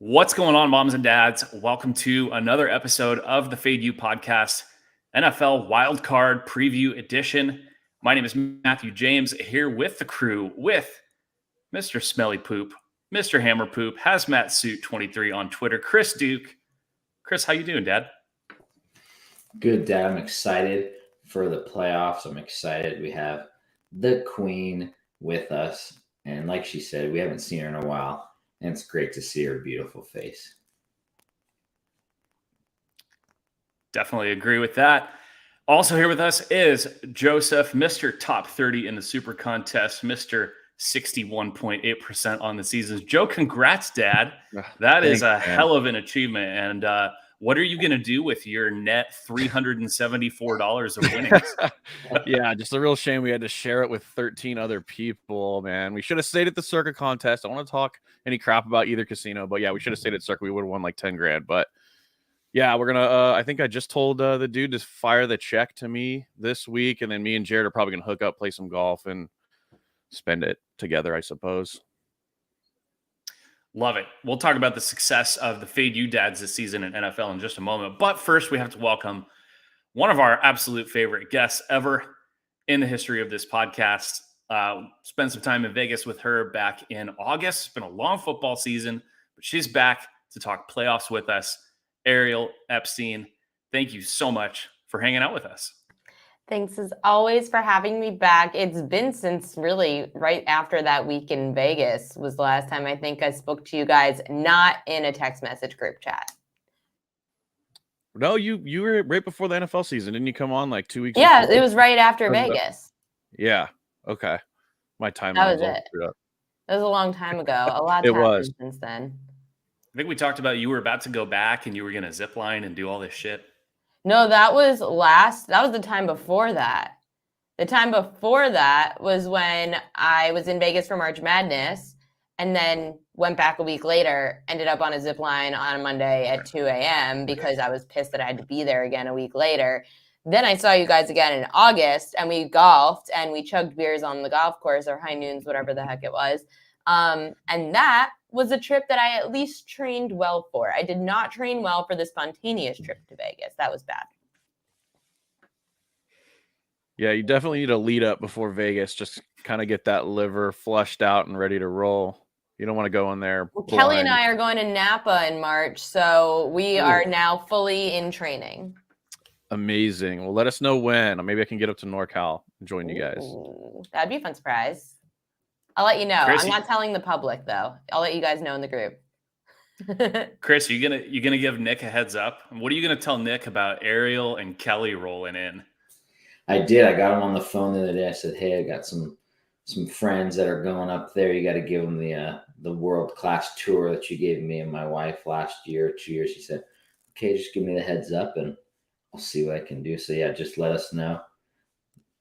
What's going on, moms and dads? Welcome to another episode of the Fade You podcast, NFL Wildcard Preview Edition. My name is Matthew James, here with the crew, with Mr. Smelly Poop, Mr. Hammer Poop, Hazmat Suit 23 on Twitter, Chris Duke. Chris, how you doing, Dad? Good, Dad. I'm excited for the playoffs. I'm excited. We have the Queen with us, and like she said, we haven't seen her in a while. And it's great to see her beautiful face. Definitely agree with that. Also here with us is Joseph, Mr. Top 30 in the Super Contest, Mr. 61.8% on the seasons. Joe, congrats, Dad. That is a hell of an achievement. And what are you going to do with your net $374 of winnings? Yeah, just a real shame we had to share it with 13 other people, man. We should have stayed at the Circa contest. I don't want to talk any crap about either casino, but yeah, we should have stayed at Circa. We would have won like 10 grand. But yeah, we're going to, I think I just told the dude to fire the check to me this week. And then me and Jared are probably going to hook up, play some golf, and spend it together, I suppose. Love it. We'll talk about the success of the Fade You Dads this season in NFL in just a moment. But first, we have to welcome one of our absolute favorite guests ever in the history of this podcast. Spent some time in Vegas with her back in August. It's been a long football season, but she's back to talk playoffs with us. Ariel Epstein, thank you so much for hanging out with us. Thanks as always for having me back. It's been since really right after that week in Vegas was the last time I think I spoke to you guys, not in a text message group chat. No, you were right before the NFL season. Didn't you come on like 2 weeks Yeah, before? It was right after Vegas. Yeah. Okay. My timeline That was it. It was a long time ago. A lot's happened since then. I think we talked about you were about to go back and you were going to zip line and do all this shit. No, that was the time before that. The time before that was when I was in Vegas for March Madness and then went back a week later, ended up on a zip line on a Monday at 2 a.m. because I was pissed that I had to be there again a week later. Then I saw you guys again in August and we golfed and we chugged beers on the golf course or high noons, whatever the heck it was. And that was a trip that I at least trained well for. I did not train well for the spontaneous trip to Vegas. That was bad. Yeah, you definitely need a lead up before Vegas. Just kind of get that liver flushed out and ready to roll. You don't want to go in there. Well, Kelly and I are going to Napa in March, so we are now fully in training. Amazing. Well, let us know when. Maybe I can get up to NorCal and join you guys. That'd be a fun surprise. I'll let you know. Chris, I'm not telling the public though. I'll let you guys know in the group. Chris, you gonna give Nick a heads up? What are you gonna tell Nick about Ariel and Kelly rolling in? I did. I got him on the phone the other day. I said, "Hey, I got some friends that are going up there. You got to give them the world-class tour that you gave me and my wife last year, 2 years." He said, "Okay, just give me the heads up and I'll see what I can do." So yeah, just let us know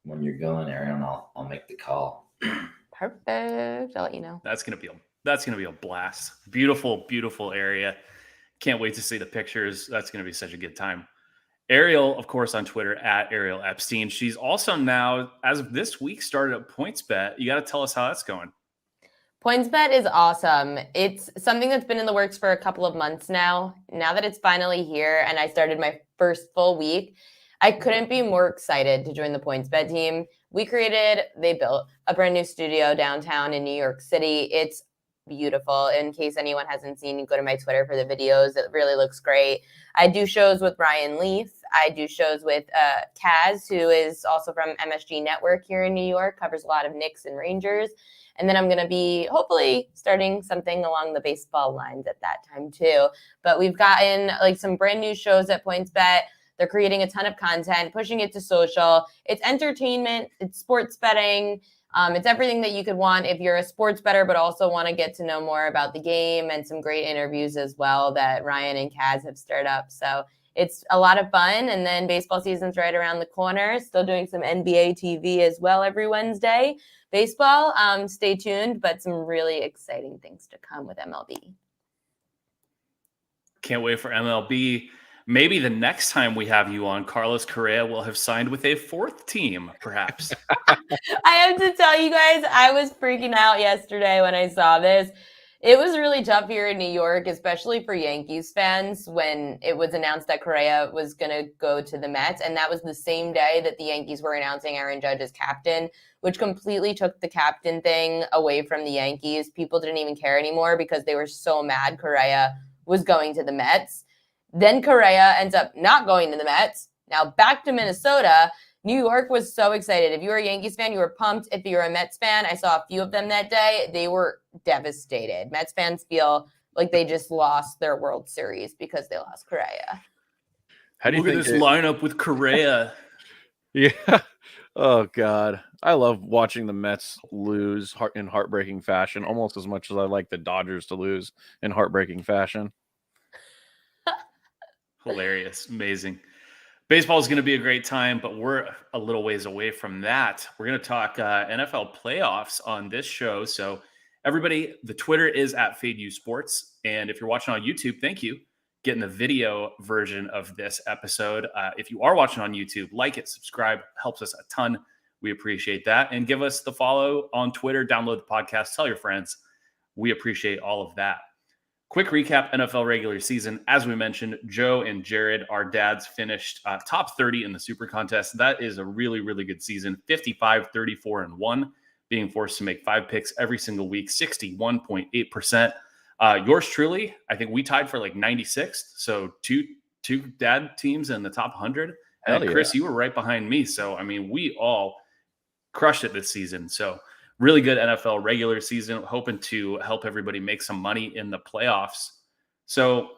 when you're going, Ariel, and I'll make the call. Perfect. I'll let you know. That's gonna be a blast. Beautiful, beautiful area. Can't wait to see the pictures. That's gonna be such a good time. Ariel, of course, on Twitter at Ariel Epstein. She's also now, as of this week, started at PointsBet. You got to tell us how that's going. PointsBet is awesome. It's something that's been in the works for a couple of months now. Now that it's finally here and I started my first full week, I couldn't be more excited to join the PointsBet team. They built a brand new studio downtown in New York City. It's beautiful. In case anyone hasn't seen, you go to my Twitter for the videos. It really looks great. I do shows with Ryan Leaf. I do shows with Kaz, who is also from MSG Network here in New York, covers a lot of Knicks and Rangers. And then I'm going to be hopefully starting something along the baseball lines at that time too. But we've gotten like some brand new shows at PointsBet. They're creating a ton of content, pushing it to social. It's entertainment. It's sports betting. It's everything that you could want if you're a sports bettor, but also want to get to know more about the game, and some great interviews as well that Ryan and Kaz have stirred up. So it's a lot of fun. And then baseball season's right around the corner. Still doing some NBA TV as well every Wednesday. Baseball, stay tuned, but some really exciting things to come with MLB. Can't wait for MLB. Maybe the next time we have you on, Carlos Correa will have signed with a fourth team, perhaps. I have to tell you guys, I was freaking out yesterday when I saw this. It was really tough here in New York, especially for Yankees fans, when it was announced that Correa was going to go to the Mets. And that was the same day that the Yankees were announcing Aaron Judge as captain, which completely took the captain thing away from the Yankees. People didn't even care anymore because they were so mad Correa was going to the Mets. Then Correa ends up not going to the Mets. Now back to Minnesota. New York was so excited. If you were a Yankees fan, you were pumped. If you were a Mets fan, I saw a few of them that day. They were devastated. Mets fans feel like they just lost their World Series because they lost Correa. How do you Look at this lineup with Correa? Yeah. Oh, God. I love watching the Mets lose in heartbreaking fashion almost as much as I like the Dodgers to lose in heartbreaking fashion. Hilarious. Amazing. Baseball is going to be a great time, but we're a little ways away from that. We're going to talk NFL playoffs on this show. So everybody, the Twitter is at FadeU Sports. And if you're watching on YouTube, thank you. Getting the video version of this episode. If you are watching on YouTube, like it, subscribe, helps us a ton. We appreciate that. And give us the follow on Twitter, download the podcast, tell your friends. We appreciate all of that. Quick recap, NFL regular season. As we mentioned, Joe and Jared, our dads, finished top 30 in the Super Contest. That is a really, really good season. 55, 34, and 1, being forced to make 5 picks every single week, 61.8%. Yours truly, I think we tied for like 96th. So two dad teams in the top 100. And Chris, you were right behind me. So, I mean, we all crushed it this season. So really good NFL regular season, hoping to help everybody make some money in the playoffs. So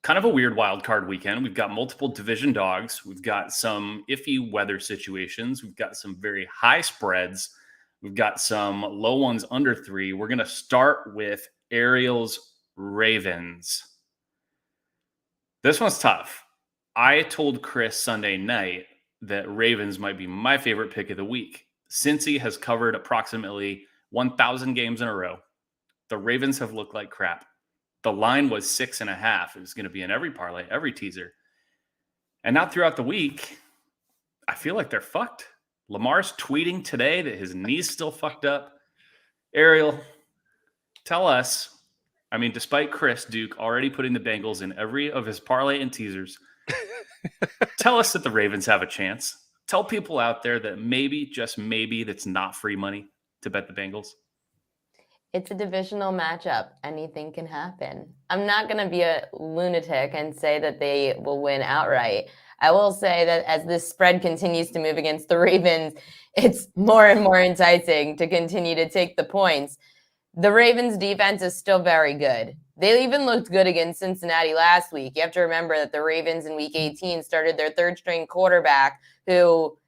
kind of a weird wild card weekend. We've got multiple division dogs. We've got some iffy weather situations. We've got some very high spreads. We've got some low ones under 3. We're going to start with Ariel's Ravens. This one's tough. I told Chris Sunday night that Ravens might be my favorite pick of the week. Cincy has covered approximately 1,000 games in a row. The Ravens have looked like crap. The line was 6.5. It was going to be in every parlay, every teaser. And now throughout the week, I feel like they're fucked. Lamar's tweeting today that his knee's still fucked up. Ariel, tell us, I mean, despite Chris Duke already putting the Bengals in every of his parlay and teasers, tell us that the Ravens have a chance. Tell people out there that maybe, just maybe, that's not free money to bet the Bengals. It's a divisional matchup. Anything can happen. I'm not going to be a lunatic and say that they will win outright. I will say that as this spread continues to move against the Ravens, it's more and more enticing to continue to take the points. The Ravens defense is still very good. They even looked good against Cincinnati last week. You have to remember that the Ravens in week 18 started their third string quarterback who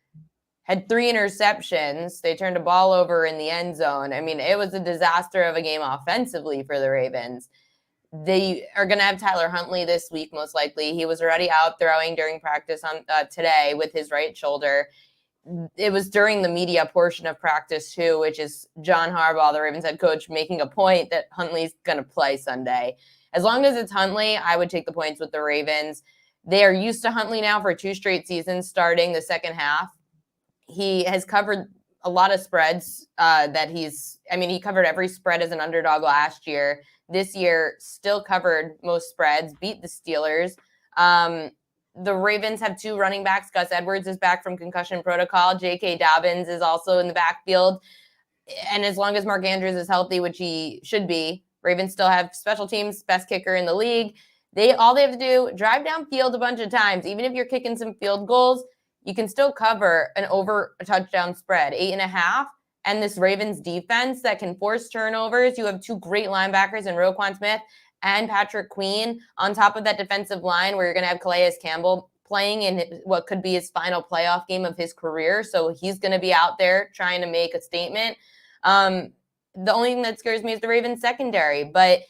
had 3 interceptions. They turned a ball over in the end zone. I mean, it was a disaster of a game offensively for the Ravens. They are going to have Tyler Huntley this week, most likely. He was already out throwing during practice on today with his right shoulder. It was during the media portion of practice too, which is John Harbaugh, the Ravens head coach, making a point that Huntley's going to play Sunday. As long as it's Huntley, I would take the points with the Ravens. They are used to Huntley now for 2 straight seasons starting the second half. He has covered a lot of spreads he covered every spread as an underdog last year. This year, still covered most spreads, beat the Steelers. The Ravens have 2 running backs. Gus Edwards is back from concussion protocol. J.K. Dobbins is also in the backfield. And as long as Mark Andrews is healthy, which he should be, Ravens still have special teams, best kicker in the league. All they have to do, drive downfield a bunch of times. Even if you're kicking some field goals, you can still cover an over a touchdown spread, 8.5. And this Ravens defense that can force turnovers. You have 2 great linebackers in Roquan Smith and Patrick Queen on top of that defensive line where you're going to have Calais Campbell playing in what could be his final playoff game of his career. So he's going to be out there trying to make a statement. The only thing that scares me is the Ravens secondary, but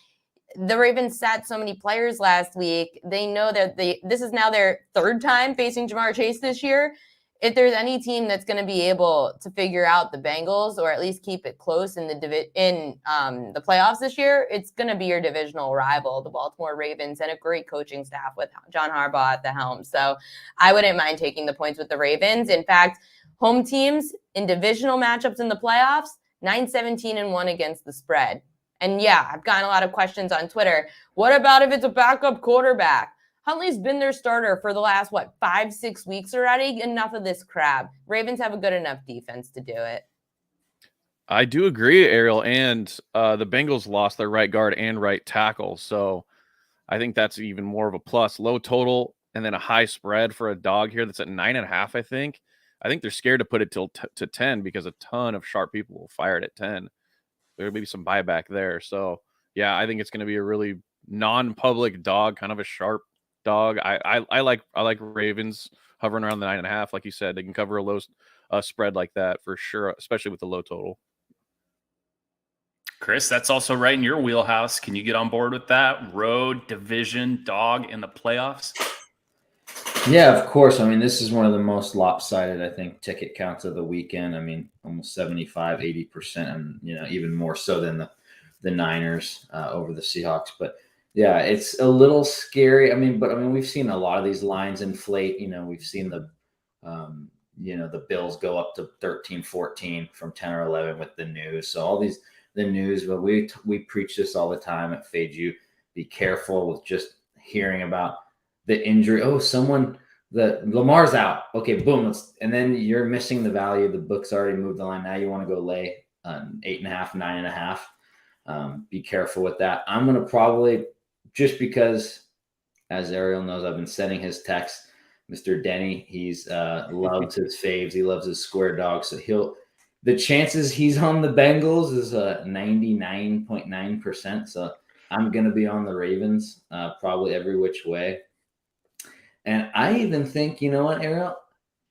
the Ravens sat so many players last week. They know that this is now their 3rd time facing Jamar Chase this year. If there's any team that's going to be able to figure out the Bengals or at least keep it close in the playoffs this year, it's going to be your divisional rival, the Baltimore Ravens, and a great coaching staff with John Harbaugh at the helm. So I wouldn't mind taking the points with the Ravens. In fact, home teams in divisional matchups in the playoffs, 9-17-1 against the spread. And yeah, I've gotten a lot of questions on Twitter. What about if it's a backup quarterback? Huntley's been their starter for the last, 5-6 weeks already? Enough of this crap. Ravens have a good enough defense to do it. I do agree, Ariel. And the Bengals lost their right guard and right tackle. So I think that's even more of a plus. Low total and then a high spread for a dog here that's at 9.5, I think. I think they're scared to put it to 10 because a ton of sharp people will fire it at 10. There may be some buyback there. So, yeah, I think it's going to be a really non-public dog, kind of a sharp dog. I like Ravens hovering around the 9.5. Like you said, they can cover a low spread like that for sure, especially with the low total. Chris, that's also right in your wheelhouse. Can you get on board with that? Road, division, dog in the playoffs? Yeah, of course. I mean, this is one of the most lopsided, I think, ticket counts of the weekend. I mean, almost 75, 80%, and, even more so than the Niners over the Seahawks. But yeah, it's a little scary. But we've seen a lot of these lines inflate. We've seen the Bills go up to 13, 14 from 10 or 11 with the news. So all the news, but we preach this all the time at Fade You. Be careful with just hearing about the injury. Oh, Lamar's out. Okay, boom. And then you're missing the value. The book's already moved the line. Now you want to go lay 8.5, 9.5. Be careful with that. I'm going to probably, just because, as Ariel knows, I've been sending his texts. Mr. Denny, he's loves his faves. He loves his square dog. So the chances he's on the Bengals is 99.9%. So I'm going to be on the Ravens probably every which way. And I even think, you know what, Ariel?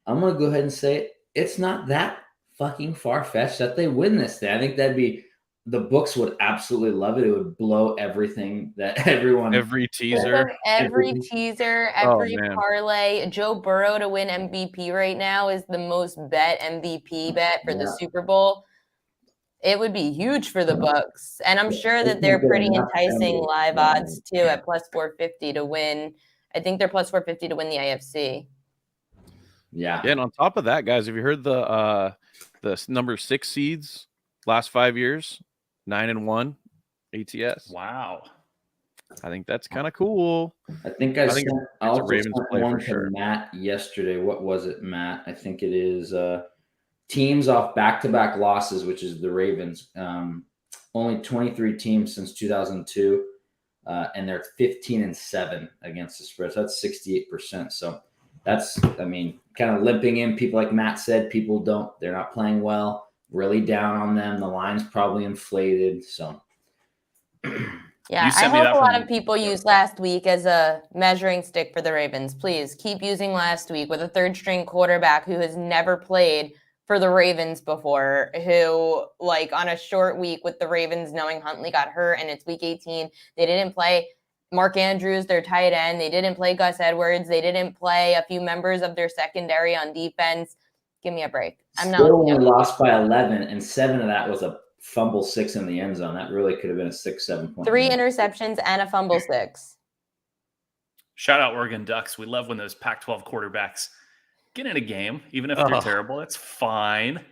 I'm going to go ahead and say it's not that fucking far-fetched that they win this thing. I think the books would absolutely love it. It would blow everything that everyone. Every teaser. Every parlay. Joe Burrow to win MVP right now is the most bet MVP bet for the Super Bowl. It would be huge for the books. And I'm sure that they're pretty enticing live odds too at plus 450 to win. I think they're plus 450 to win the AFC. Yeah. And on top of that, guys, have you heard the number 6 seeds last 5 years? 9-1 ATS. Wow. I think that's kind of cool. I think it's a Ravens play one for sure. Matt yesterday. What was it, Matt? I think it is teams off back-to-back losses, which is the Ravens. Only 23 teams since 2002, and they're 15-7 against the spread. So that's 68%. So that's, kind of limping in. People, like Matt said, they're not playing well. Really down on them. The line's probably inflated. So yeah, I hope a lot of people use last week as a measuring stick for the Ravens. Please keep using last week with a third string quarterback who has never played for the Ravens before, who, on a short week with the Ravens, knowing Huntley got hurt and it's week 18, they didn't play Mark Andrews, their tight end. They didn't play Gus Edwards. They didn't play a few members of their secondary on defense. Give me a break. I'm not. Still only lost by 11, and 7 of that was a fumble 6 in the end zone. That really could have been a 6-7 point. 3 interceptions and a fumble 6. Shout out Oregon Ducks. We love when those Pac-12 quarterbacks get in a game, even if they're terrible. It's fine.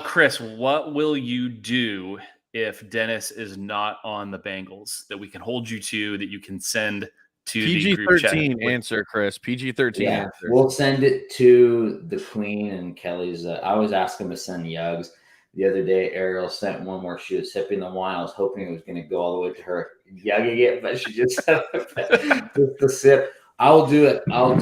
Chris, what will you do if Dennis is not on the Bengals that we can hold you to, that you can send to the group chat? PG-13 answer, Chris. PG-13 answer. We'll send it to the Queen and Kelly's. I always ask them to send Yugs. The other day, Ariel sent one where she was sipping the wine. I was hoping it was going to go all the way to her yugging it, but she just said just the sip. I'll do it. I'll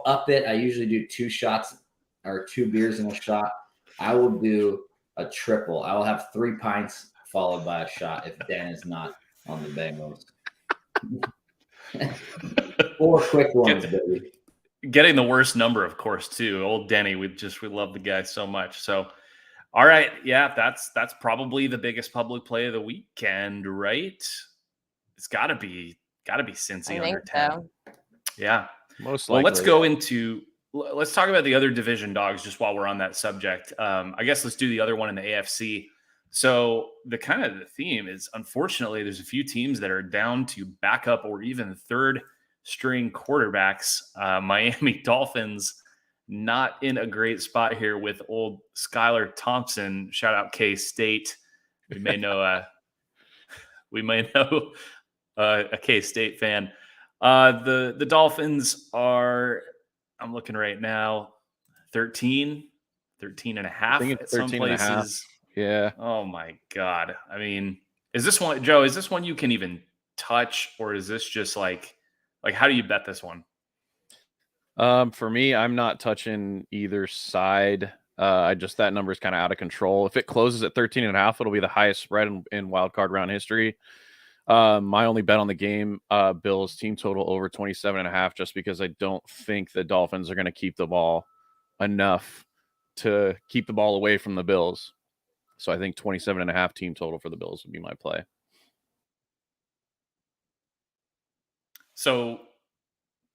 up it. I usually do 2 shots or 2 beers in a shot. I will do a triple. I will have 3 pints followed by a shot if Dan is not on the Bengals. 4 quick ones, baby. Getting the worst number, of course, too. Old Denny, we love the guy so much. So, all right, yeah, that's probably the biggest public play of the weekend, right? It's got to be Cincy under 10. So. Yeah, most likely. Well, let's talk about the other division dogs just while we're on that subject. I guess let's do the other one in the AFC. So the theme is, unfortunately, there's a few teams that are down to backup or even third string quarterbacks. Miami Dolphins not in a great spot here with old Skylar Thompson. Shout out K-State. You may know we might know a K-State fan. The Dolphins are, I'm looking right now, 13 and a I half think it's at some 13 and a half. places. Yeah. Oh my God. I mean, is this one, Joe, is this one you can even touch, or is this just like how do you bet this one? For me, I'm not touching either side. That number is kind of out of control. If it closes at 13 and a half, it'll be the highest spread in wild card round history. My only bet on the game, Bills team total over 27 and a half, just because I don't think the Dolphins are going to keep the ball enough to keep the ball away from the Bills. So I think 27 and a half team total for the Bills would be my play. So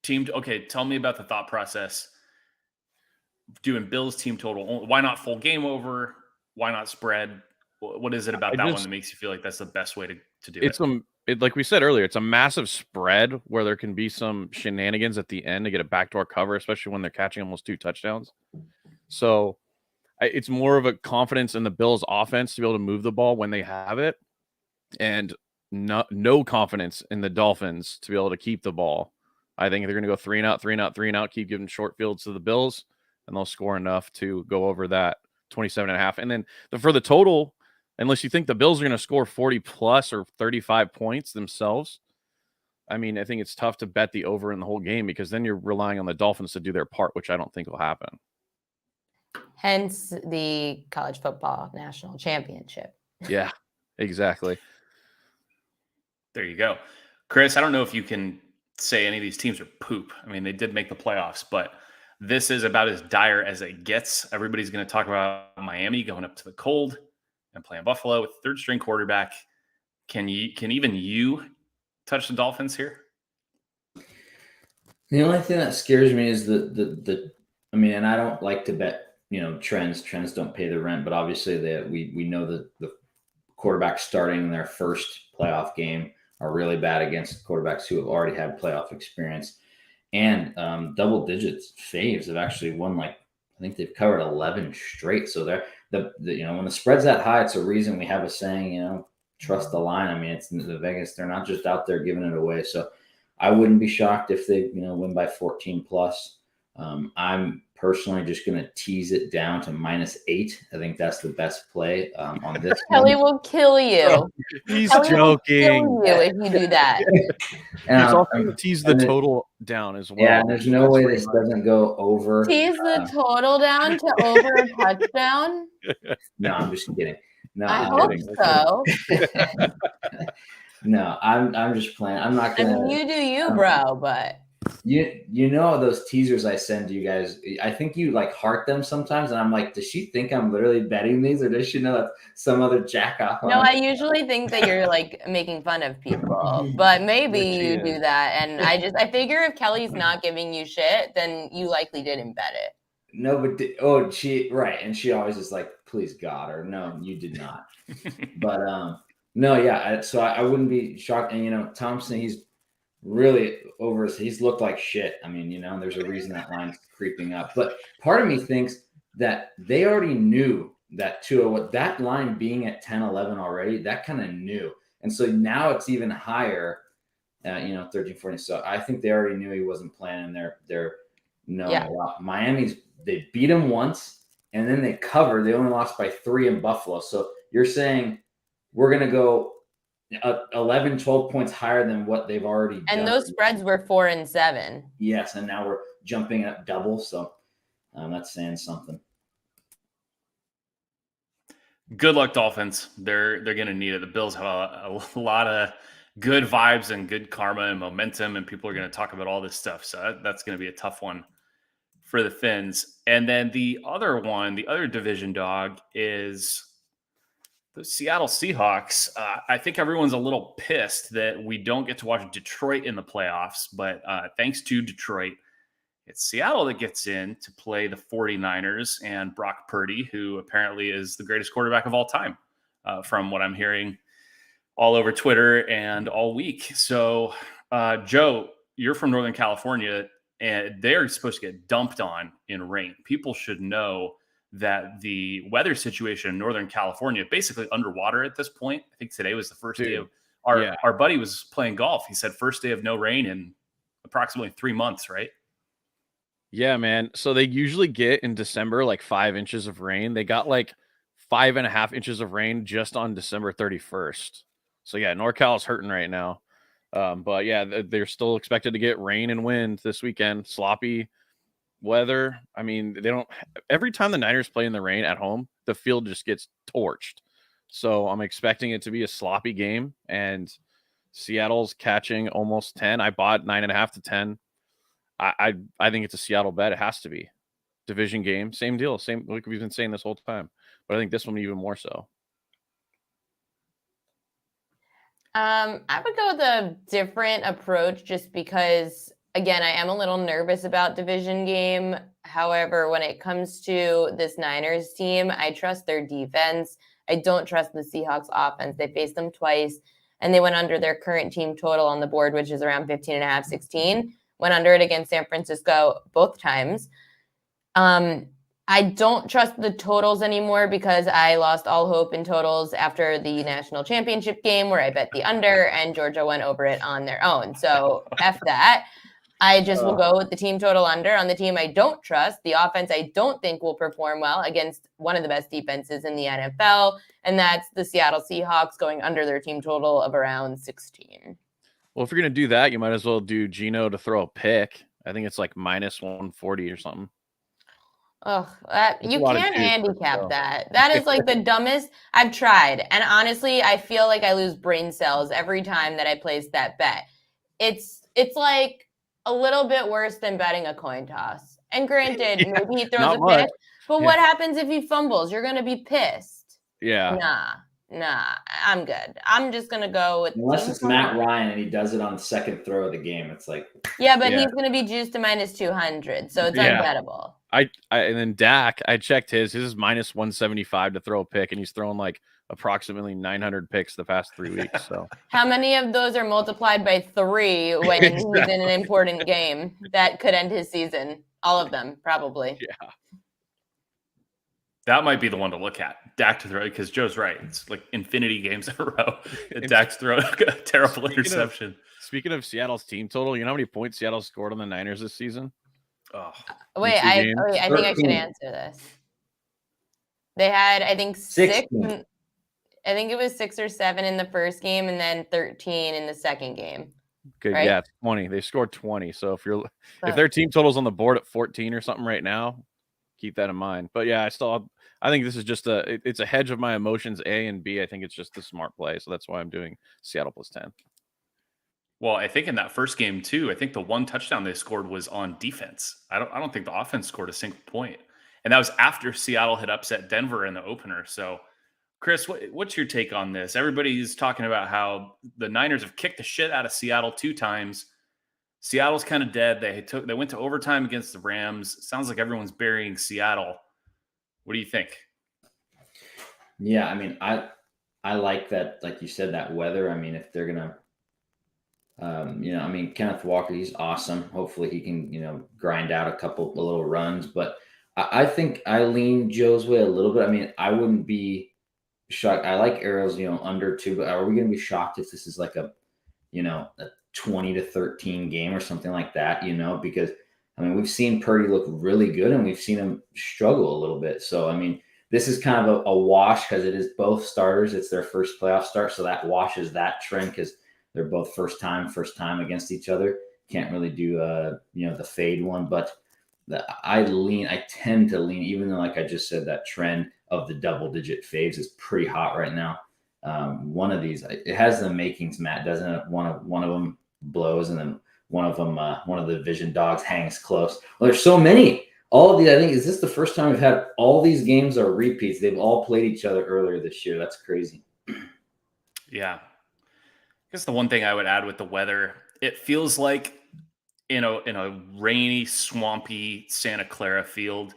okay, tell me about the thought process doing Bills team total. Why not full game over? Why not spread? What is it about that one that makes you feel like that's the best way to do it? Like we said earlier, it's a massive spread where there can be some shenanigans at the end to get a backdoor cover, especially when they're catching almost 2 touchdowns. So it's more of a confidence in the Bills offense to be able to move the ball when they have it, and no confidence in the Dolphins to be able to keep the ball. I think they're going to go 3 and out, 3 and out, 3 and out, keep giving short fields to the Bills, and they'll score enough to go over that 27 and a half. And then for the total, unless you think the Bills are going to score 40 plus or 35 points themselves, I mean, I think it's tough to bet the over in the whole game, because then you're relying on the Dolphins to do their part, which I don't think will happen. Hence the college football national championship. Yeah, exactly. There you go. Chris, I don't know if you can say any of these teams are poop. I mean, they did make the playoffs, but this is about as dire as it gets. Everybody's going to talk about Miami going up to the cold and playing Buffalo with third string quarterback. Can even you touch the Dolphins here? The only thing that scares me is I mean, and I don't like to bet, trends don't pay the rent, but obviously we know that the quarterbacks starting their first playoff game are really bad against quarterbacks who have already had playoff experience. And double digits faves have actually won, I think they've covered 11 straight. So they're when the spread's that high, it's a reason we have a saying, trust the line. I mean, it's the Vegas, they're not just out there giving it away. So I wouldn't be shocked if they, win by 14 plus. I'm personally just going to tease it down to -8. I think that's the best play on this. Kelly will kill you. He's Kelly joking. will kill you if you do that. And he's also going to tease the total down as well. Yeah, and there's no way this doesn't go over. Tease the total down to over a touchdown? No, I'm just kidding. No, I hope so. No, I'm just playing. I'm not gonna. I mean, you do you, bro, but you know those teasers I send to you guys. I think you heart them sometimes, and I'm like, does she think I'm literally betting these, or does she know that some other jack off? No, I usually think that you're making fun of people, but maybe you do that. And I figure if Kelly's not giving you shit, then you likely didn't bet it. No, but she right, and she always is like, please God, or no, you did not. But no, yeah. So I wouldn't be shocked. And Thompson, he's really over. He's looked like shit. I mean, there's a reason that line's creeping up. But part of me thinks that they already knew that Tua, what that line being at 10-11 already, that kind of knew. And so now it's even higher, 13-14. So I think they already knew he wasn't playing. They're knowing a lot. They beat him once, and then they covered. They only lost by 3 in Buffalo. So you're saying we're going to go 11, 12 points higher than what they've already done. And those spreads were 4 and 7. Yes, and now we're jumping up double. So that's saying something. Good luck, Dolphins. They're going to need it. The Bills have a lot of good vibes and good karma and momentum, and people are going to talk about all this stuff. So that's going to be a tough one for the Fins. And then the other one, the other division dog, is the Seattle Seahawks. I think everyone's a little pissed that we don't get to watch Detroit in the playoffs, but thanks to Detroit, it's Seattle that gets in to play the 49ers and Brock Purdy, who apparently is the greatest quarterback of all time, from what I'm hearing all over Twitter and all week. So, Joe, you're from Northern California, and they're supposed to get dumped on in rain. People should know that the weather situation in Northern California, basically underwater at this point. I think today was the first day Our buddy was playing golf. He said first day of no rain in approximately 3 months, right? Yeah, man. So they usually get in December like 5 inches of rain. They got like 5.5 inches of rain just on December 31st. So yeah, NorCal's hurting right now. But yeah, they're still expected to get rain and wind this weekend. Sloppy weather. I mean, they don't. Every time the Niners play in the rain at home, the field just gets torched. So I'm expecting it to be a sloppy game, and Seattle's catching almost 10. I bought 9.5 to 10. I think it's a Seattle bet. It has to be division game. Same deal. Same like we've been saying this whole time. But I think this one even more so. I would go with a different approach just because, again, I am a little nervous about division game. However, when it comes to this Niners team, I trust their defense. I don't trust the Seahawks offense. They faced them twice, and they went under their current team total on the board, which is around 15.5, 16. Went under it against San Francisco both times. I don't trust the totals anymore because I lost all hope in totals after the national championship game where I bet the under and Georgia went over it on their own. So F that. I just will go with the team total under on the team I don't trust. The offense I don't think will perform well against one of the best defenses in the NFL, and that's the Seattle Seahawks going under their team total of around 16. Well, if you're going to do that, you might as well do Geno to throw a pick. I think it's like minus 140 or something. Oh, you can't handicap that. That is like the dumbest. I've tried. And honestly, I feel like I lose brain cells every time that I place that bet. It's like a little bit worse than betting a coin toss. And granted, maybe he throws a pick, but what happens if he fumbles? You're going to be pissed. Yeah. Nah, I'm good. I'm just going to go with... Unless it's Matt Ryan and he does it on the second throw of the game. It's like... Yeah, but he's going to be juiced to minus 200, so it's unbettable. And then Dak, I checked his is minus 175 to throw a pick, and he's thrown like approximately 900 picks the past 3 weeks. So how many of those are multiplied by 3 when he's in an important game that could end his season? All of them, probably. Yeah. That might be the one to look at. Dak to throw, because Joe's right. It's like infinity games in a row. Dak's throw a terrible interception. Speaking of Seattle's team total, you know how many points Seattle scored on the Niners this season? Wait, I think I should answer this. They had, I think, 6. I think it was 6 or 7 in the first game, and then 13 in the second game. Good, right? Yeah, 20. They scored 20. So if their team total's on the board at 14 or something right now, keep that in mind. But yeah, I think this is just it's a hedge of my emotions, A, and B, I think it's just a smart play. So that's why I'm doing Seattle plus 10. Well, I think in that first game too, I think the one touchdown they scored was on defense. I don't think the offense scored a single point. And that was after Seattle had upset Denver in the opener. So Chris, what's your take on this? Everybody's talking about how the Niners have kicked the shit out of Seattle 2 times. Seattle's kind of dead. They went to overtime against the Rams. Sounds like everyone's burying Seattle. What do you think? Yeah, I mean, I like that, like you said, that weather. I mean, if they're gonna, I mean, Kenneth Walker, he's awesome. Hopefully, he can, grind out a little runs. But I think I lean Joe's way a little bit. I mean, I wouldn't be shocked. I like Ariel's, under 2. But are we going to be shocked if this is like a 20-13 game or something like that? Because I mean, we've seen Purdy look really good, and we've seen him struggle a little bit. So I mean, this is kind of a wash because it is both starters. It's their first playoff start, so that washes that trend because they're both first time against each other. Can't really do the fade one, but I tend to lean, even though, like I just said, that trend of the double-digit faves is pretty hot right now. One of these, it has the makings, Matt, doesn't it? One of them blows, and then one of the division dogs hangs close. Well, there's so many. All of these, I think, is this the first time we've had all these games are repeats? They've all played each other earlier this year. That's crazy. Yeah. I guess the one thing I would add with the weather, it feels like in a rainy, swampy Santa Clara field,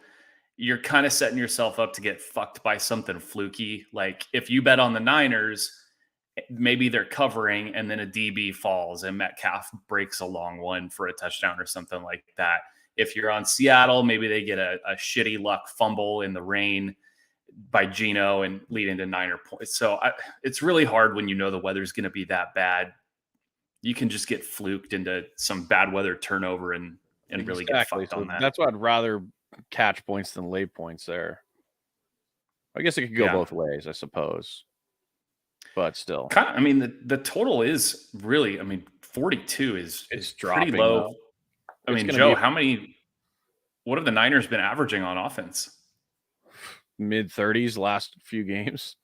you're kind of setting yourself up to get fucked by something fluky. Like if you bet on the Niners, maybe they're covering and then a DB falls and Metcalf breaks a long one for a touchdown or something like that. If you're on Seattle, maybe they get a shitty luck fumble in the rain. by Geno and lead into Niner points. So it's really hard when you know the weather's going to be that bad. You can just get fluked into some bad weather turnover and really get fucked on that. That's why I'd rather catch points than lay points there. I guess it could go both ways, I suppose. But still. I mean, the total is really, 42 is dropping pretty low. Though. Joe, what have the Niners been averaging on offense? Mid-30s last few games.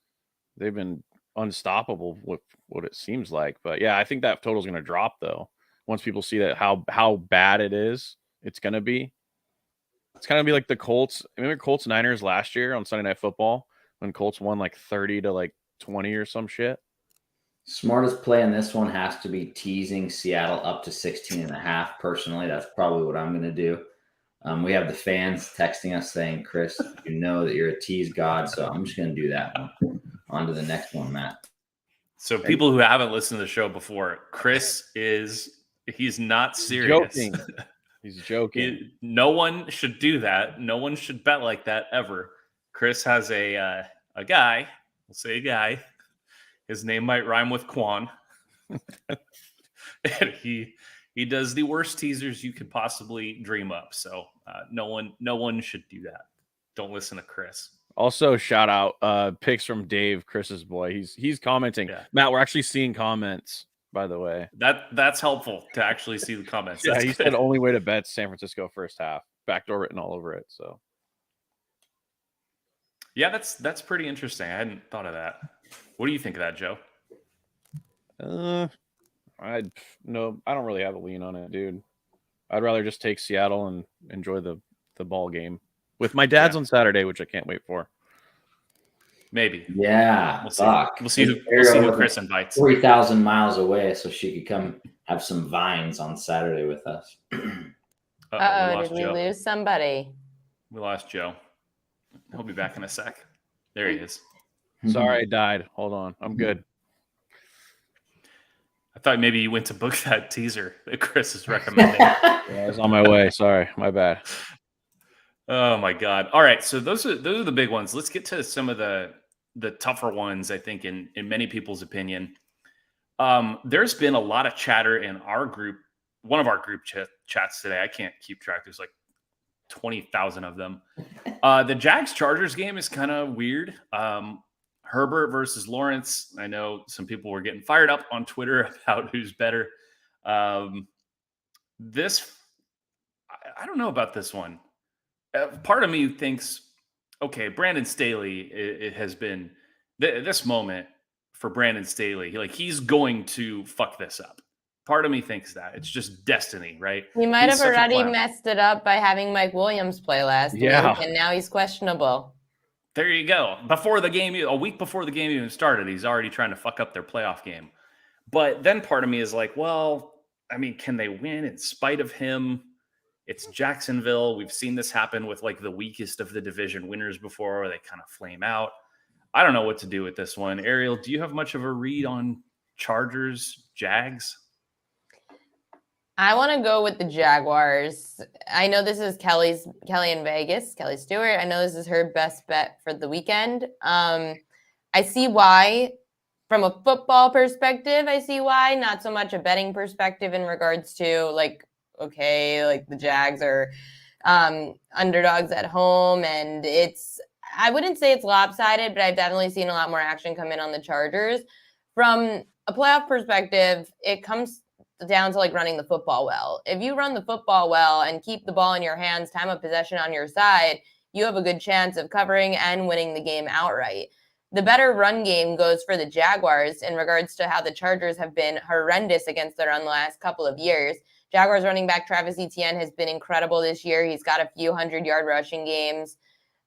They've been unstoppable with what it seems like. But yeah, I think that total is going to drop though. Once people see that how bad it is, it's going to be. It's kind of be like the Colts. Remember Colts Niners last year on Sunday Night Football when Colts won like 30 to like 20 or some shit. Smartest play in this one has to be teasing Seattle up to 16.5. Personally, that's probably what I'm going to do. We have the fans texting us saying, Chris, you know that you're a tease god, so I'm just going to do that one. On to the next one, Matt. So people who haven't listened to the show before, Chris he's not serious. Joking. He's joking. No one should do that. No one should bet like that ever. Chris has a guy. We'll say a guy. His name might rhyme with Quan. And he does the worst teasers you could possibly dream up. So no one should do that. Don't listen to Chris. Also, shout out picks from Dave, Chris's boy. He's commenting. Yeah. Matt, we're actually seeing comments, by the way. That's helpful to actually see the comments. Yeah, he said only way to bet San Francisco first half. Backdoor written all over it. So yeah, that's pretty interesting. I hadn't thought of that. What do you think of that, Joe? I don't really have a lean on it, dude. I'd rather just take Seattle and enjoy the ball game with my dad's on Saturday, which I can't wait for. Maybe. Yeah. We'll see who Chris invites. 3,000 miles away, so she could come have some vines on Saturday with us. Did we lose somebody? We lost Joe. He'll be back in a sec. There he is. Sorry, I died. Hold on. I'm good. I thought maybe you went to book that teaser that Chris is recommending. Yeah, I was on my way. Sorry. My bad. Oh my God. All right. So those are the big ones. Let's get to some of the tougher ones, I think, in many people's opinion. There's been a lot of chatter in our group, one of our group chats today. I can't keep track. There's like 20,000 of them. The Jags-Chargers game is kind of weird. Herbert versus Lawrence. I know some people were getting fired up on Twitter about who's better. I don't know about this one. Part of me thinks, okay, Brandon Staley, it has been this moment for Brandon Staley. He's going to fuck this up. Part of me thinks that. It's just destiny, right? He might have already messed it up by having Mike Williams play last week, and now he's questionable. There you go. Before the game, a week before the game even started, he's already trying to fuck up their playoff game. But then part of me is like, well, can they win in spite of him? It's Jacksonville. We've seen this happen with the weakest of the division winners before, where they kind of flame out. I don't know what to do with this one. Ariel, do you have much of a read on Chargers, Jags? I want to go with the Jaguars. I know this is Kelly in Vegas, Kelly Stewart. I know this is her best bet for the weekend. I see why. From a football perspective, I see why. Not so much a betting perspective in regards to the Jags are underdogs at home, and I wouldn't say it's lopsided, but I've definitely seen a lot more action come in on the Chargers. From a playoff perspective, it comes down to running the football well. If you run the football well and keep the ball in your hands, time of possession on your side, you have a good chance of covering and winning the game outright. The better run game goes for the Jaguars in regards to how the Chargers have been horrendous against the run the last couple of years. Jaguars running back Travis Etienne has been incredible this year. He's got a few 100-yard rushing games.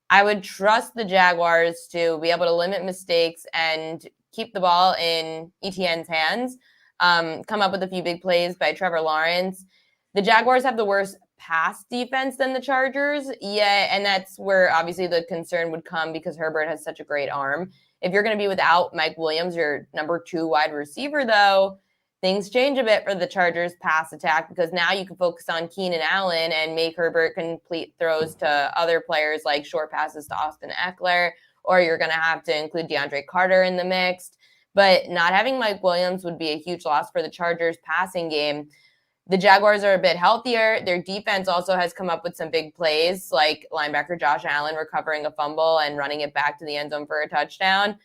I would trust the Jaguars to be able to limit mistakes and keep the ball in Etienne's hands. Come up with a few big plays by Trevor Lawrence. The Jaguars have the worst pass defense than the Chargers. Yeah, and that's where obviously the concern would come because Herbert has such a great arm. If you're going to be without Mike Williams, your number 2 wide receiver, though, things change a bit for the Chargers pass attack because now you can focus on Keenan Allen and make Herbert complete throws to other players like short passes to Austin Eckler or you're going to have to include DeAndre Carter in the mix. But not having Mike Williams would be a huge loss for the Chargers passing game. The Jaguars are a bit healthier. Their defense also has come up with some big plays, like linebacker Josh Allen recovering a fumble and running it back to the end zone for a touchdown.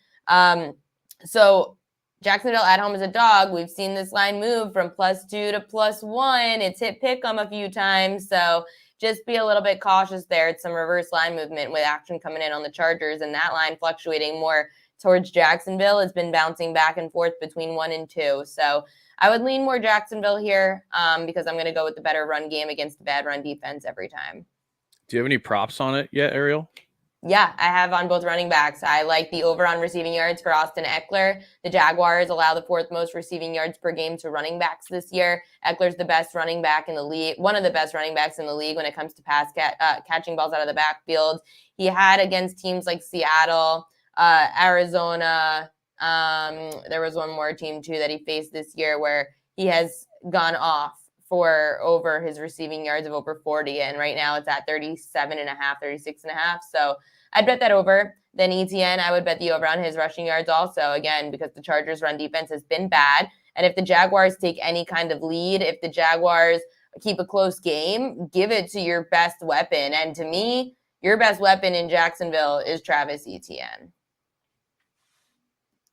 So Jacksonville at home as a dog. We've seen this line move from +2 to +1. It's hit pick 'em a few times. So just be a little bit cautious there. It's some reverse line movement with action coming in on the Chargers, and that line fluctuating more towards Jacksonville. It's been bouncing back and forth between 1 and 2. So I would lean more Jacksonville here because I'm going to go with the better run game against the bad run defense every time. Do you have any props on it yet, Ariel? Yeah, I have on both running backs. I like the over on receiving yards for Austin Eckler. The Jaguars allow the 4th most receiving yards per game to running backs this year. Eckler's the best running back in the league, one of the best running backs in the league when it comes to catching balls out of the backfield. He had against teams like Seattle, Arizona. There was one more team too that he faced this year where he has gone off for over his receiving yards of over 40. And right now it's at 37.5, 36.5. So I'd bet that over. Then ETN, I would bet the over on his rushing yards also, again, because the Chargers run defense has been bad. And if the Jaguars take any kind of lead, if the Jaguars keep a close game, give it to your best weapon. And to me, your best weapon in Jacksonville is Travis Etienne.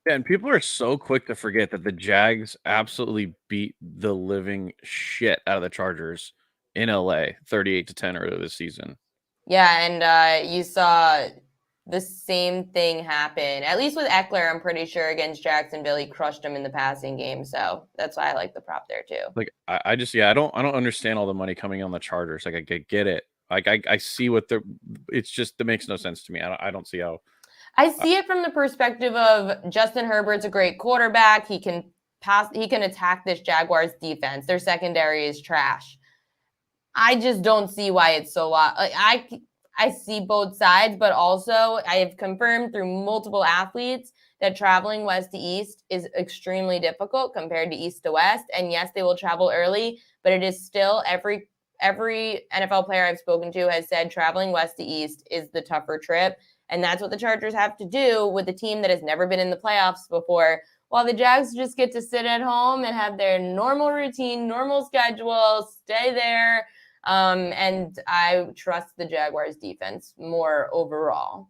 Yeah, and people are so quick to forget that the Jags absolutely beat the living shit out of the Chargers in LA 38-10 earlier this season. Yeah, and you saw the same thing happen, at least with Eckler, I'm pretty sure, against Jacksonville. He crushed him in the passing game, so that's why I like the prop there too. Like I don't understand all the money coming on the Chargers. Like I get it. Like I see what it's just, it makes no sense to me. I don't see how. I see it from the perspective of Justin Herbert's a great quarterback. He can attack this Jaguars defense. Their secondary is trash. I just don't see why it's so low. I see both sides, but also I have confirmed through multiple athletes that traveling west to east is extremely difficult compared to east to west. And yes, they will travel early, but it is still every NFL player I've spoken to has said traveling west to east is the tougher trip. And that's what the Chargers have to do with a team that has never been in the playoffs before, while the Jags just get to sit at home and have their normal routine, normal schedule, stay there. And I trust the Jaguars defense more overall.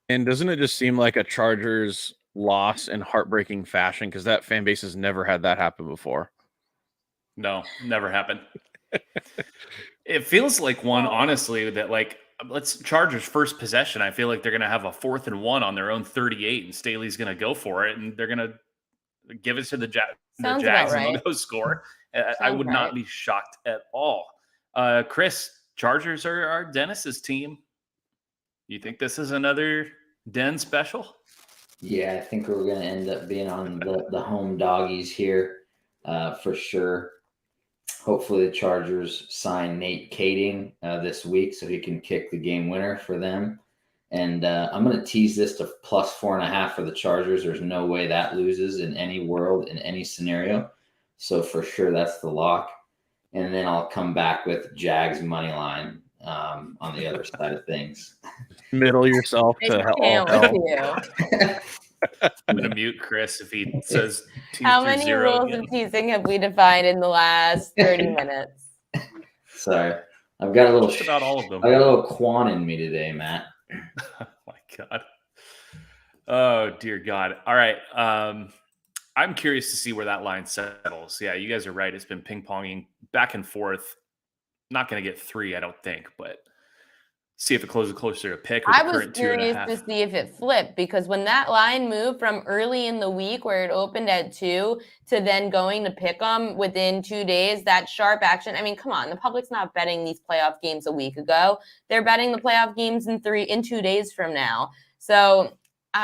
And doesn't it just seem like a Chargers loss in heartbreaking fashion? Because that fan base has never had that happen before. No, never happened. It feels like one, honestly, that like, let's Chargers first possession. I feel like they're going to have a 4th and 1 on their own 38, and Staley's going to go for it, and they're going to give it to the Jags, right. and they'll go score. I would not be shocked at all. Chris, Chargers are Dennis's team. You think this is another Den special? Yeah, I think we're going to end up being on the home doggies here for sure. Hopefully the Chargers sign Nate Kading this week so he can kick the game winner for them. And I'm going to tease this to +4.5 for the Chargers. There's no way that loses in any world, in any scenario. So for sure, that's the lock. And then I'll come back with Jags money line on the other side of things. Middle yourself to hell. I'm going to mute Chris if he says 2 How many rules again. of teasing have we defined in the last 30 minutes? Sorry. I've got a little Just about all of them. I got a little quan in me today, Matt. Oh my God. Oh dear God. All right. I'm curious to see where that line settles. Yeah, you guys are right. It's been ping-ponging back and forth. Not going to get 3, I don't think, but see if it closes closer to pick. I was curious to see if it flipped, because when that line moved from early in the week where it opened at 2 to then going to pick 'em within 2 days, that sharp action. I mean, come on, the public's not betting these playoff games a week ago. They're betting the playoff games in 2 days from now. So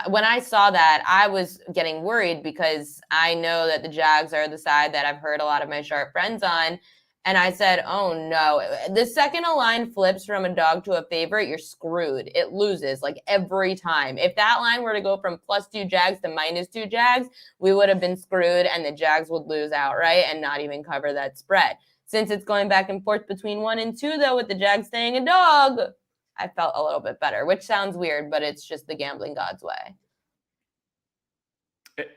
when I saw that, I was getting worried because I know that the Jags are the side that I've heard a lot of my sharp friends on. And I said, oh, no. The second a line flips from a dog to a favorite, you're screwed. It loses like every time. If that line were to go from +2 Jags to -2 Jags, we would have been screwed and the Jags would lose outright and not even cover that spread. Since it's going back and forth between 1 and 2, though, with the Jags staying a dog, I felt a little bit better, which sounds weird, but it's just the gambling gods way.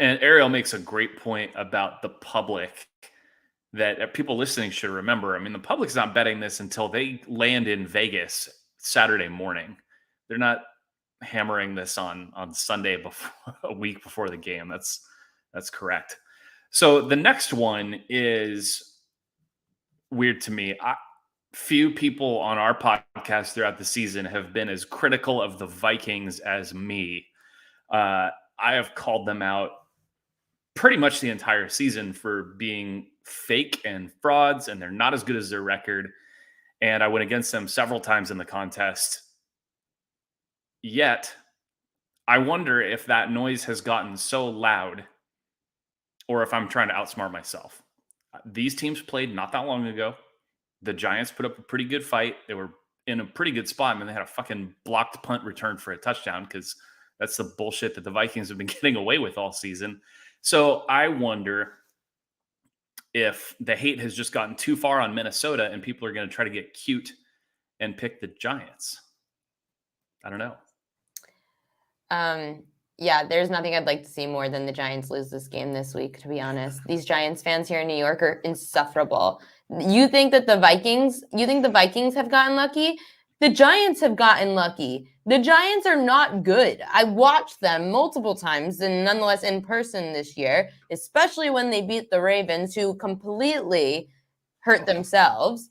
And Ariel makes a great point about the public that people listening should remember. I mean, the public's not betting this until they land in Vegas Saturday morning. They're not hammering this on Sunday before a week before the game. That's correct. So the next one is weird to me. Few people on our podcast throughout the season have been as critical of the Vikings as me. I have called them out pretty much the entire season for being fake and frauds, and they're not as good as their record. And I went against them several times in the contest. Yet, I wonder if that noise has gotten so loud or if I'm trying to outsmart myself. These teams played not that long ago. The Giants put up a pretty good fight. They were in a pretty good spot, and then they had a fucking blocked punt return for a touchdown because that's the bullshit that the Vikings have been getting away with all season. So I wonder if the hate has just gotten too far on Minnesota and people are going to try to get cute and pick the Giants. I don't know. Yeah, there's nothing I'd like to see more than the Giants lose this game this week, to be honest. These Giants fans here in New York are insufferable. You think the Vikings have gotten lucky? The Giants have gotten lucky. The Giants are not good. I watched them multiple times and nonetheless in person this year, especially when they beat the Ravens, who completely hurt themselves.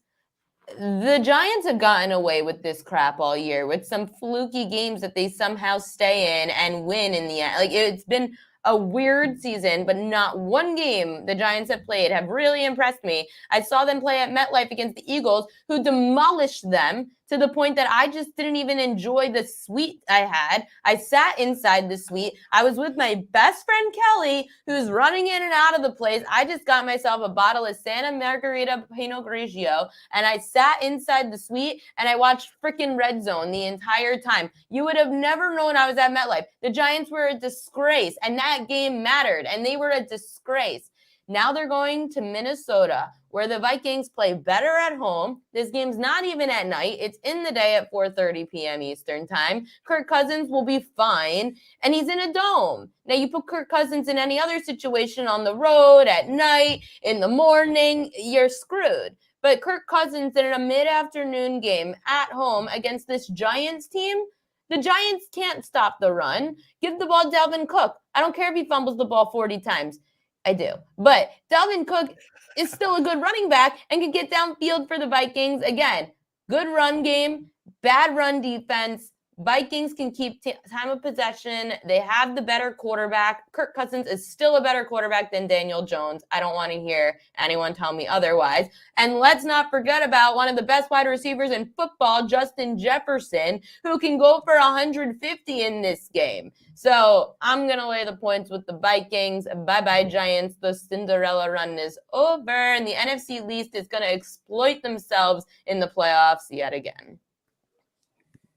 The Giants have gotten away with this crap all year with some fluky games that they somehow stay in and win in the end. Like, it's been a weird season, but not one game the Giants have played have really impressed me. I saw them play at MetLife against the Eagles, who demolished them to the point that I just didn't even enjoy the suite I had. I sat inside the suite. I was with my best friend, Kelly, who's running in and out of the place. I just got myself a bottle of Santa Margarita Pinot Grigio, and I sat inside the suite, and I watched freaking Red Zone the entire time. You would have never known I was at MetLife. The Giants were a disgrace, and that game mattered, and they were a disgrace. Now they're going to Minnesota, where the Vikings play better at home. This game's not even at night. It's in the day at 4:30 p.m. Eastern time. Kirk Cousins will be fine, and he's in a dome. Now, you put Kirk Cousins in any other situation on the road, at night, in the morning, you're screwed. But Kirk Cousins in a mid-afternoon game at home against this Giants team, the Giants can't stop the run. Give the ball to Dalvin Cook. I don't care if he fumbles the ball 40 times. I do. But Dalvin Cook is still a good running back and can get downfield for the Vikings. Again, good run game, bad run defense. Vikings can keep time of possession. They have the better quarterback. Kirk Cousins is still a better quarterback than Daniel Jones. I don't want to hear anyone tell me otherwise. And let's not forget about one of the best wide receivers in football, Justin Jefferson, who can go for 150 in this game. So I'm going to lay the points with the Vikings. Bye-bye, Giants. The Cinderella run is over, and the NFC least is going to exploit themselves in the playoffs yet again.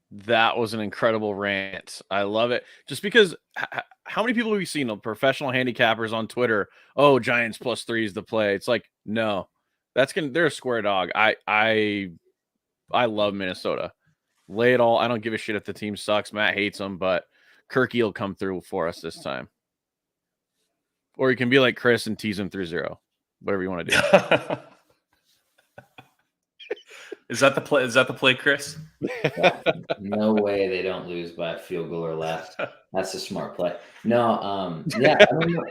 That was an incredible rant. I love it. Just because how many people have we seen, professional handicappers on Twitter? Oh, Giants +3 is the play. It's like, no, they're a square dog. I love Minnesota. Lay it all. I don't give a shit if the team sucks. Matt hates them, but Kirky will come through for us this time. Or you can be like Chris and tease him 3-0. Whatever you want to do. Is that the play? Is that the play, Chris? No way they don't lose by a field goal or less. That's a smart play. No, yeah, I don't know.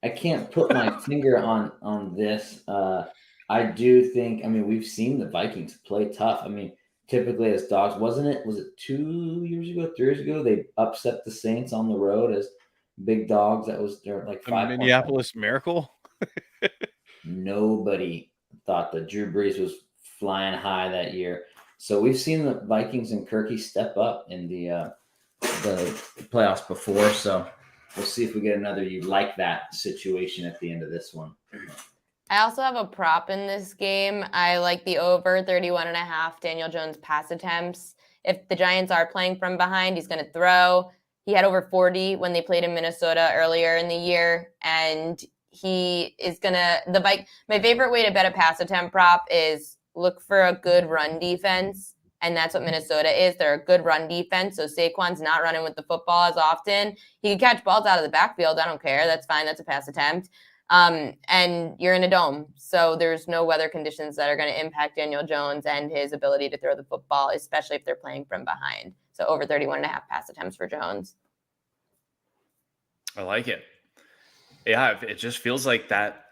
I can't put my finger on this. I do think. I mean, we've seen the Vikings play tough. I mean, typically as dogs, wasn't it? Was it 2 years ago, 3 years ago? They upset the Saints on the road as big dogs. That was like 5 Minneapolis Miracle. Nobody thought that Drew Brees was flying high that year. So we've seen the Vikings and Kirky step up in the playoffs before. So we'll see if we get another you like that situation at the end of this one. I also have a prop in this game. I like the over 31.5 Daniel Jones pass attempts. If the Giants are playing from behind, he's going to throw. He had over 40 when they played in Minnesota earlier in the year. And he is going to, my favorite way to bet a pass attempt prop is look for a good run defense And that's what Minnesota is. They're a good run defense. So Saquon's not running with the football as often. He can catch balls out of the backfield. I don't care. That's fine. That's a pass attempt. And you're in a dome. So there's no weather conditions that are going to impact Daniel Jones and his ability to throw the football, especially if they're playing from behind. So over 31.5 pass attempts for Jones. I like it. Yeah, it just feels like that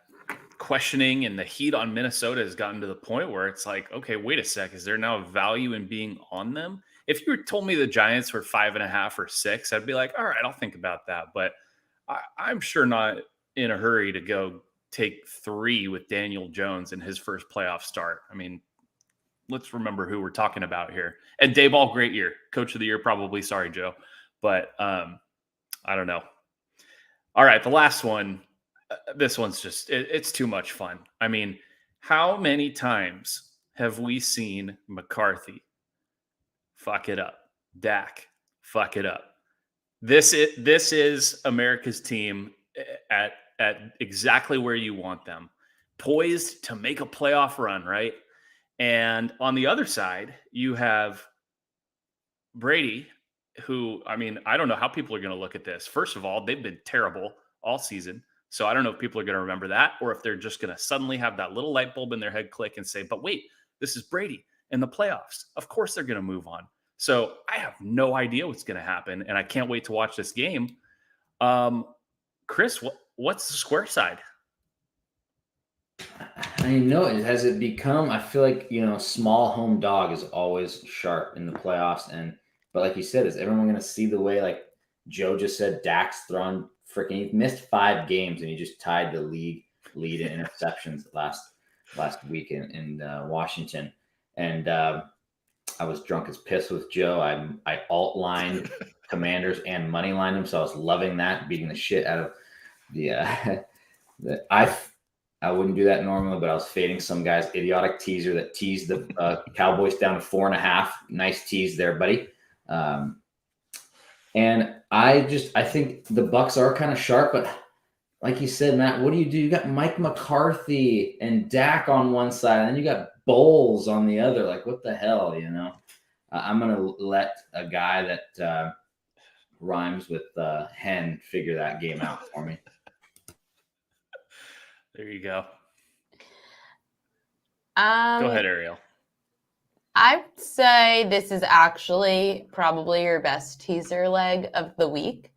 questioning and the heat on Minnesota has gotten to the point where it's like, okay, wait a sec. Is there now value in being on them? If you told me the Giants were 5.5 or 6, I'd be like, all right, I'll think about that. But I'm sure not in a hurry to go take 3 with Daniel Jones in his first playoff start. I mean, let's remember who we're talking about here. And Dayball, great year. Coach of the year, probably. Sorry, Joe. But I don't know. All right, the last one. This one's just, it's too much fun. I mean, how many times have we seen McCarthy fuck it up? Dak fuck it up. This is America's team at exactly where you want them, poised to make a playoff run, right? And on the other side, you have Brady, who, I mean, I don't know how people are going to look at this. First of all, they've been terrible all season. So I don't know if people are going to remember that, or if they're just going to suddenly have that little light bulb in their head click and say, but wait, this is Brady in the playoffs. Of course they're going to move on. So I have no idea what's going to happen, and I can't wait to watch this game. Chris, what's the square side? I know it. Has it become, I feel like, small home dog is always sharp in the playoffs. But like you said, is everyone going to see the way, like Joe just said, Dak's thrown freaking, he missed 5 games and he just tied the league lead in interceptions last week in Washington. And I was drunk as piss with Joe. I alt-lined Commanders and money lined them, so I was loving that, beating the shit out of I wouldn't do that normally, but I was fading some guy's idiotic teaser that teased the Cowboys down to 4.5. Nice tease there, buddy. And I think the Bucks are kind of sharp, but like you said, Matt, what do? You got Mike McCarthy and Dak on one side, and then you got Bowles on the other. Like, what the hell, I'm going to let a guy that rhymes with hen figure that game out for me. There you go. Go ahead, Ariel. I'd say this is actually probably your best teaser leg of the week.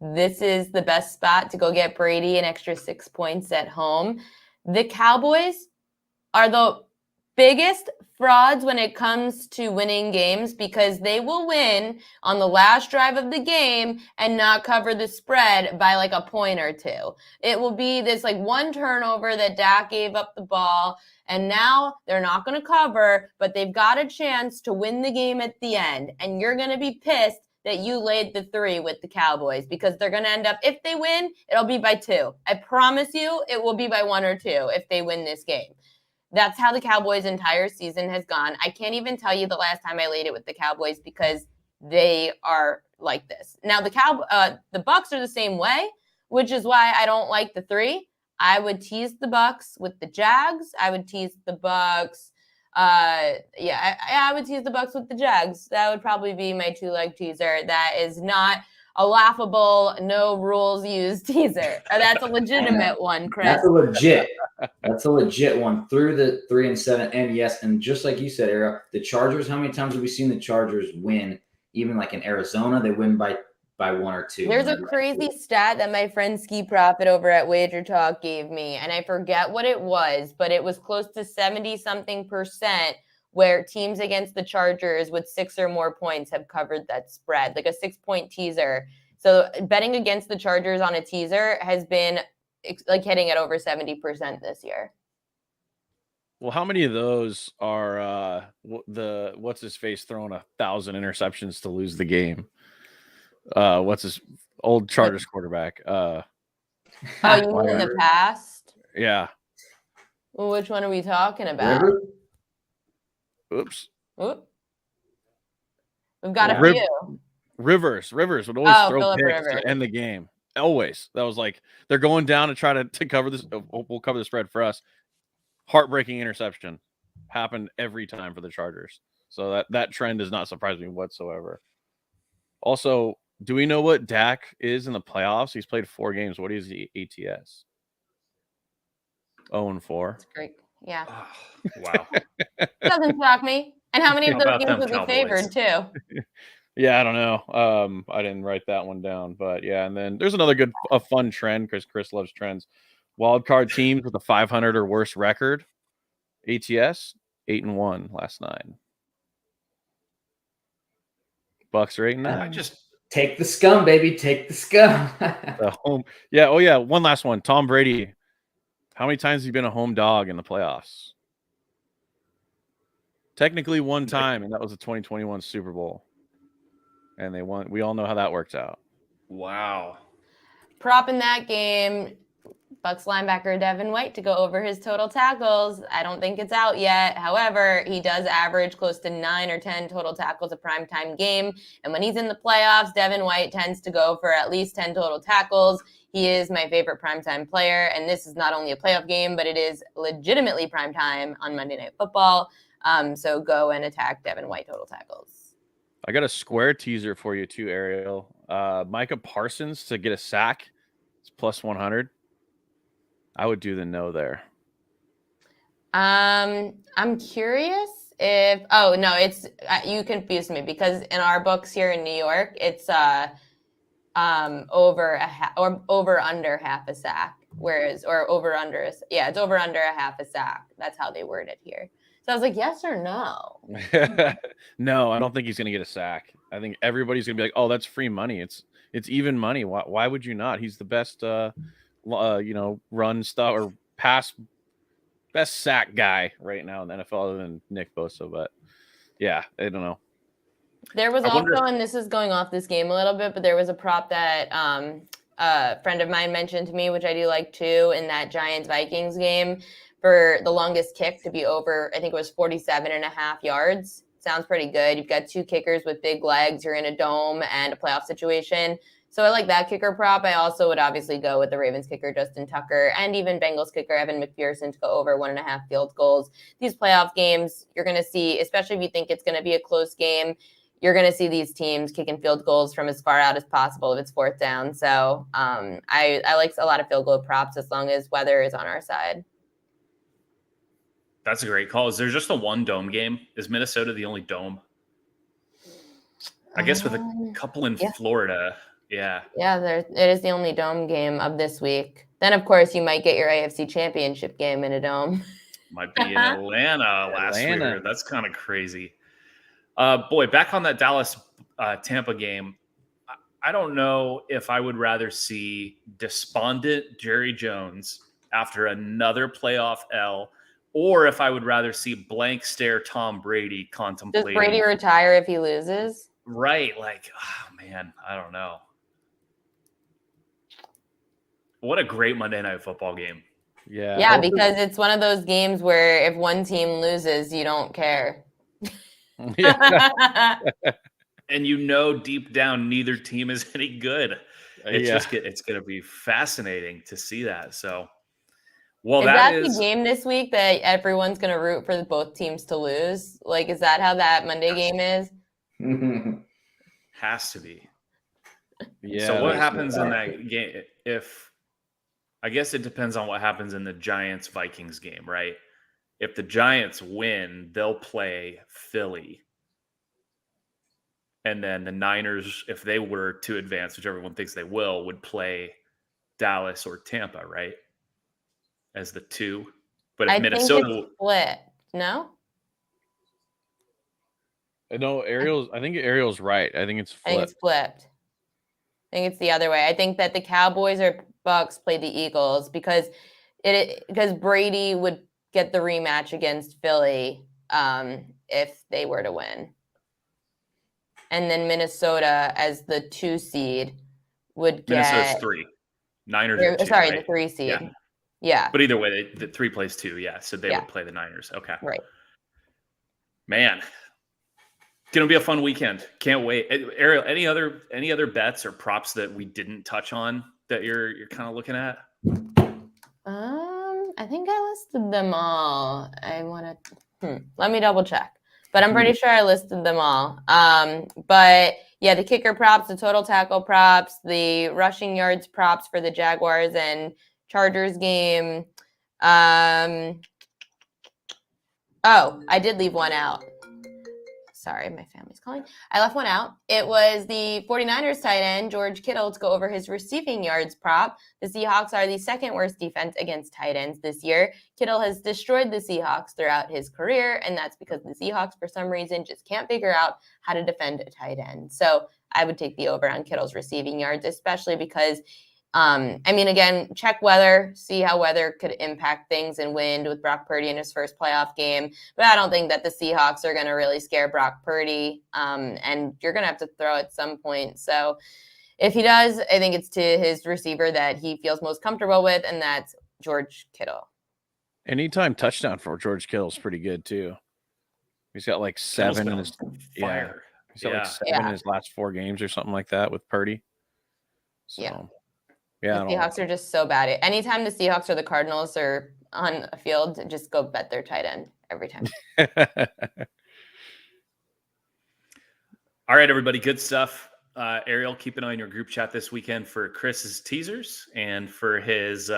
This is the best spot to go get Brady an extra 6 points at home. The Cowboys are the biggest frauds when it comes to winning games because they will win on the last drive of the game and not cover the spread by like a point or 2. It will be this like one turnover that Dak gave up the ball, and now they're not going to cover, but they've got a chance to win the game at the end. And you're going to be pissed that you laid the 3 with the Cowboys because they're going to end up, if they win, it'll be by 2. I promise you it will be by 1 or 2 if they win this game. That's how the Cowboys' entire season has gone. I can't even tell you the last time I laid it with the Cowboys because they are like this. Now, the Bucks are the same way, which is why I don't like the 3. I would tease the Bucks with the Jags. I would tease the Bucks. I would tease the Bucks with the Jags. That would probably be my 2-leg teaser. That is not a laughable, no rules used teaser. That's a legitimate one, Chris. That's a legit one through the 3 and 7. And yes, and just like you said, Ariel, the Chargers, how many times have we seen the Chargers win? Even like in Arizona, they win by 1 or 2. There's a crazy stat that my friend Ski Profit over at Wager Talk gave me, and I forget what it was, but it was close to 70-something% where teams against the Chargers with 6 or more points have covered that spread, like a 6-point teaser. So betting against the Chargers on a teaser has been like hitting at over 70% this year. Well, how many of those are what's his face throwing 1,000 interceptions to lose the game? What's his old Chargers quarterback? Oh, you mean in the past? Yeah. Well, which one are we talking about? Oops. Oop. We've got a few. Rivers would always throw Phillip picks Rivers to end the game. Always. That was like they're going down to try to cover this. We'll cover the spread for us. Heartbreaking interception happened every time for the Chargers. So that trend does not surprise me whatsoever. Also, do we know what Dak is in the playoffs? He's played 4 games. What is the ATS? 0-4. That's great. Yeah. Oh, wow. Doesn't shock me. And how many of How those about games them was he Cowboys? favored too? Yeah, I don't know. I didn't write that one down, but yeah. And then there's another fun trend because Chris loves trends. Wild card teams with a 500 or worse record. ATS 8-1 last 9. Bucks are 8-9. I just Take the scum, baby. Take the scum. The home. Yeah. Oh yeah. One last one. Tom Brady. How many times has he been a home dog in the playoffs? Technically one time, and that was the 2021 Super Bowl. And they won. We all know how that worked out. wow. Prop in that game, Bucks linebacker Devin White to go over his total tackles. I don't think it's out yet. However, he does average close to 9 or 10 total tackles a primetime game. And when he's in the playoffs, Devin White tends to go for at least 10 total tackles. He is my favorite primetime player. And this is not only a playoff game, but it is legitimately primetime on Monday Night Football. So go and attack Devin White total tackles. I got a square teaser for you too, Ariel. Micah Parsons to get a sack. It's plus 100. I would do the no there. I'm curious if it's you confused me because in our books here in New York it's over under half a sack, whereas it's over under a half a sack. That's how they word it here. So I was like, yes or no? No, I don't think he's going to get a sack. I think everybody's going to be like, oh, that's free money. It's even money. Why would you not? He's the best run stuff or pass best sack guy right now in the NFL other than Nick Bosa. But yeah, I don't know. There was and this is going off this game a little bit, but there was a prop that a friend of mine mentioned to me, which I do like too, in that Giants-Vikings game for the longest kick to be over, I think it was 47.5 yards. Sounds pretty good. You've got 2 kickers with big legs. You're in a dome and a playoff situation. So I like that kicker prop. I also would obviously go with the Ravens kicker, Justin Tucker, and even Bengals kicker, Evan McPherson, to go over 1.5 field goals. These playoff games, you're going to see, especially if you think it's going to be a close game, you're going to see these teams kicking field goals from as far out as possible if it's 4th down. So I like a lot of field goal props as long as weather is on our side. That's a great call. Is there just a one dome game? Is Minnesota the only dome? I guess with a couple in Florida. Yeah. Yeah, it is the only dome game of this week. Then, of course, you might get your AFC Championship game in a dome. Might be in Atlanta last year. That's kind of crazy. Back on that Dallas Tampa game, I don't know if I would rather see despondent Jerry Jones after another playoff L, or if I would rather see blank stare Tom Brady contemplating. Does Brady retire if he loses? Right. Like, oh, man, I don't know. What a great Monday Night Football game. Yeah. Yeah, because it's one of those games where if one team loses, you don't care. And deep down, neither team is any good. It's going to be fascinating to see that. So, is that the game this week that everyone's going to root for both teams to lose? Like, is that how that Monday game is? Has to be. Yeah. So what happens in that game? I guess it depends on what happens in the Giants-Vikings game, right? If the Giants win, they'll play Philly. And then the Niners, if they were to advance, which everyone thinks they will, would play Dallas or Tampa, right? As the 2. But if Minnesota think it's split, no? No, I think Ariel's right. I think it's flipped. I think it's flipped. I think it's the other way. I think that the Cowboys or Bucks play the Eagles because Brady would get the rematch against Philly if they were to win. And then Minnesota as the 2 seed would get Minnesota's 3. Niners are 2, sorry, right? the 3 seed. Yeah. Yeah. But either way, the 3 plays 2, yeah. So they would play the Niners. Okay. Right. Man. Gonna be a fun weekend. Can't wait. Ariel, any other bets or props that we didn't touch on that you're kind of looking at? I think I listed them all. I want to let me double check. but I'm pretty sure I listed them all. But yeah, the kicker props, the total tackle props, the rushing yards props for the Jaguars and Chargers game. Oh, I did leave one out. Sorry, my family's calling. I left one out. It was the 49ers tight end, George Kittle, to go over his receiving yards prop. The Seahawks are the second worst defense against tight ends this year. Kittle has destroyed the Seahawks throughout his career, and that's because the Seahawks, for some reason, just can't figure out how to defend a tight end. So I would take the over on Kittle's receiving yards, especially because again, check weather, see how weather could impact things and wind with Brock Purdy in his first playoff game. But I don't think that the Seahawks are going to really scare Brock Purdy. And you're going to have to throw at some point. So if he does, I think it's to his receiver that he feels most comfortable with, and that's George Kittle. Anytime touchdown for George Kittle is pretty good too. He's got like 7 in his fire. He's got like 7 in his last 4 games or something like that with Purdy. So, yeah, the Seahawks are just so bad. Anytime the Seahawks or the Cardinals are on a field, just go bet their tight end every time. All right, everybody, good stuff. Ariel, keep an eye on your group chat this weekend for Chris's teasers and for his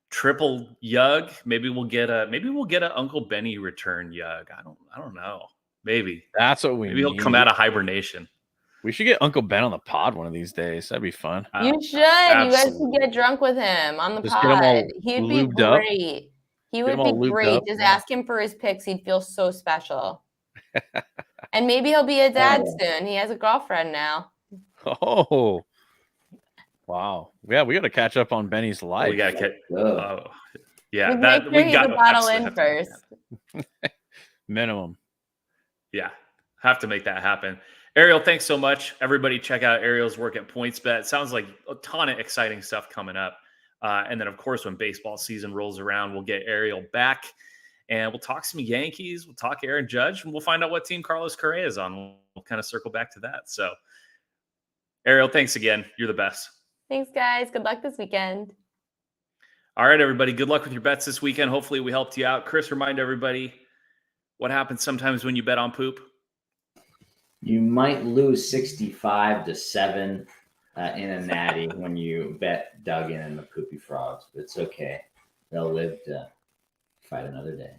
triple yug. Maybe we'll get a Uncle Benny return yug. I don't know. Maybe that's what we. Maybe he'll come out of hibernation. We should get Uncle Ben on the pod one of these days. That'd be fun. You should. Absolutely. You guys should get drunk with him on the pod. He'd be great. Up. He would be great. Just ask him for his picks. He'd feel so special. And maybe he'll be a dad soon. He has a girlfriend now. Oh. Wow. Yeah, we got to catch up on Benny's life. We got to catch. Oh, yeah. We got to bottle in first. Minimum. Yeah. Have to make that happen. Ariel, thanks so much. Everybody check out Ariel's work at PointsBet. Sounds like a ton of exciting stuff coming up. And then, of course, when baseball season rolls around, we'll get Ariel back and we'll talk some Yankees. We'll talk Aaron Judge and we'll find out what team Carlos Correa is on. We'll kind of circle back to that. So, Ariel, thanks again. You're the best. Thanks, guys. Good luck this weekend. All right, everybody. Good luck with your bets this weekend. Hopefully we helped you out. Chris, remind everybody what happens sometimes when you bet on poop. You might lose 65-7 in a natty when you bet Duggan and the Poopy Frogs, but it's okay. They'll live to fight another day.